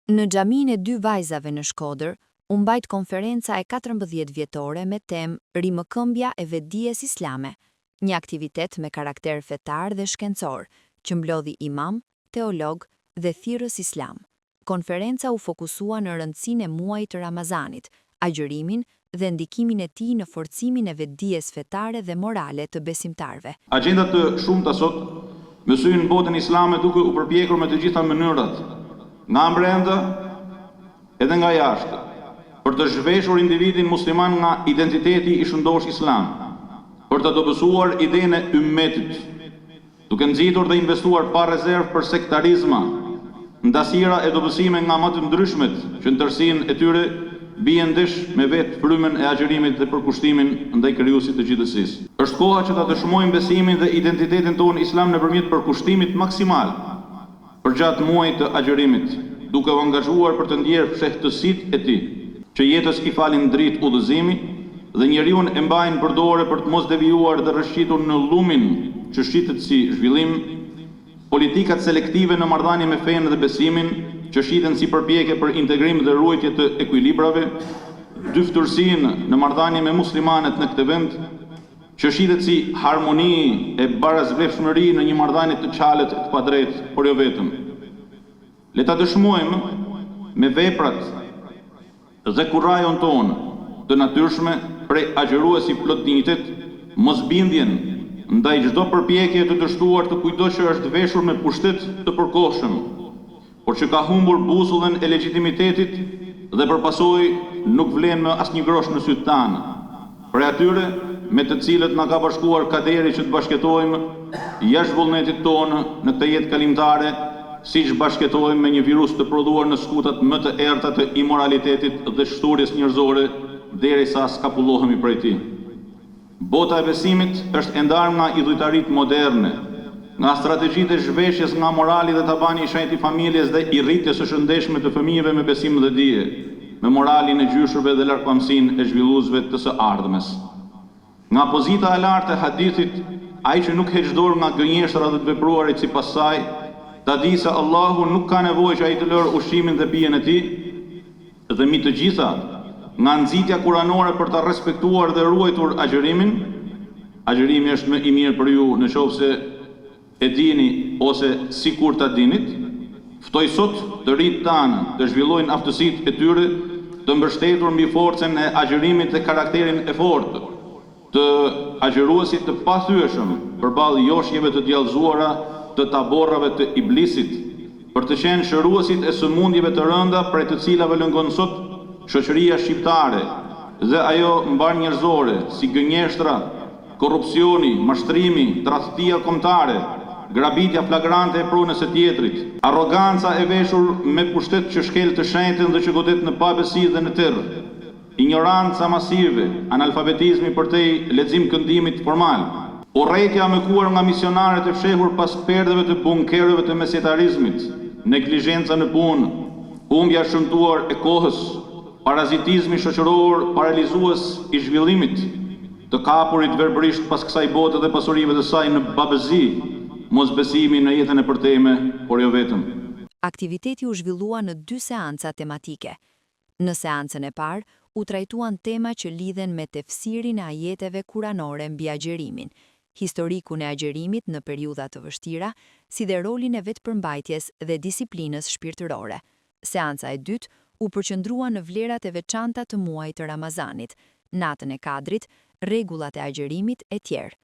Në xhaminë e dy vajzave në Shkodër, u mbajt konferenca e 14 vjetore me temë Rimëkëmbja e vetdijes islame, një aktivitet me karakter fetar dhe shkencor, që mblodhi imam, teolog dhe thirrës islam. Konferenca u fokusua në rëndësinë e muajit të Ramazanit, agjërimin dhe ndikimin e tij në forcimin e vetdijes fetare dhe morale të besimtarve. Agjendat të shumta sot mësojnë botën islame duke u përpjekur me të gjitha mënyrat, nga brenda edhe nga jashtë, për të zhveshur individin musliman nga identiteti i shëndosh islam, për të dobësuar idenë e ummetit, duke nxitur dhe investuar pa rezervë për sektarizma, ndasira e dobësime nga më të ndryshmet që në tërësinë e tyre bien ndesh me vetë frymën e agjërimit dhe përkushtimin ndaj krijuesit të gjithësisë. Është koha që ta dëshmojmë besimin dhe identitetin tonë islam nëpërmjet përkushtimit maksimal përgjatë muajit të agjërimit, duke u angazhuar për të ndjerë fshehtësitë e tij, që jetës i falin dritë udhëzimi dhe njeriu e mbajnë përdore për të mos devijuar dhe rrëshqitur në llumin që shitet si zhvillim, politikat selektive në marrëdhënie me fenë dhe besimin, që shiten si përpjekje për integrim dhe ruajtje të ekuilibrave, dyftërsinë në marrëdhënie me muslimanët në këtë vend, që shitet si harmoni e barazvlefshmëri në një marrëdhënie të qalët e të padrejtë, por jo vetëm. Le ta dëshmojmë me veprat dhe kurrajon tonë të natyrshme prej agjëruesi plot dinjitet, mosbindjen ndaj çdo përpjekje të dështuar të kujdo që është veshur me pushtet të përkohshëm, por që ka humbur busullën e legjitimitetit dhe për pasojë nuk vlen më asnjë grosh në sytë tanë. Për atyre me të cilët na ka bashkuar kaderi që të bashkëtojmë jashtë vullnetit tonë në këtë jetë kalimtare, siç bashkëtojmë me një virus të prodhuar në skutat më të errta të imoralitetit dhe shturjes njerëzore derisa skapullohemi prej tij. Bota e besimit është e ndarë nga idhujtaritë moderne, nga strategjitë e zhveshjes nga morali dhe tabani i shenjtë i familjes dhe i rritjes së shëndetshme të fëmijëve me besim dhe dije, me moralin e gjyshërve dhe largpamësinë e zhvilluesve të së ardhmes. Nga pozita e lartë e hadithit, ai që nuk heq dorë nga gënjeshtrat dhe të vepruarit sipas saj, ta di se Allahu nuk ka nevojë që ai të lërë ushqimin dhe pijen e tij, dhe mbi të gjitha, nga nxitja kuranore për ta respektuar dhe ruajtur agjërimin. Agjërimi është më i mirë për ju nëse e dini ose sikur ta dinit. Ftoj sot të rinjtë tanë të zhvillojnë aftësitë e tyre të mbështetur mbi forcën e agjërimit dhe karakterin e fortë të agjëruesit të pathyeshëm përballë joshjeve të djallëzuara të taborrave të iblisit, për të qenë shëruesit e sëmundjeve të rënda prej të cilave lëngon sot shoqëria shqiptare dhe ajo mbar njerëzore, si gënjeshtra, korrupsioni, mashtrimi, tradhtia kombëtare, grabitja flagrante e pronës së tjetrit, arroganca e veshur me pushtet që shkel të shenjtën dhe që godet në pabesi dhe në terr, ignoranca masive, analfabetizmi përtej lexim-këndimit formal, urrëtia me kuar nga misionarët e fshehur pas perdeve të bunkerëve të mesjetarizmit, neglizhenca në punë, humbja shëmtuar e kohës, parazitizmi shoqëror paralizues i zhvillimit, të kapurit verbërisht pas kësaj bote dhe pasurive të saj në babëzi, mosbesimi në jetën e përtejme, por jo vetëm. Aktiviteti u zhvillua në 2 seanca tematike. Në seancën e parë u trajtuan tema që lidhen me tefsirin e ajeteve kuranore mbi agjërimin, historikun e agjërimit në periudha të vështira, si dhe rolin e vetëpërmbajtjes dhe disiplinës shpirtërore. Seanca e dytë u përqendrua në vlerat e veçanta të muajit të Ramazanit, natën e Kadrit, rregullat e agjërimit e tjerë.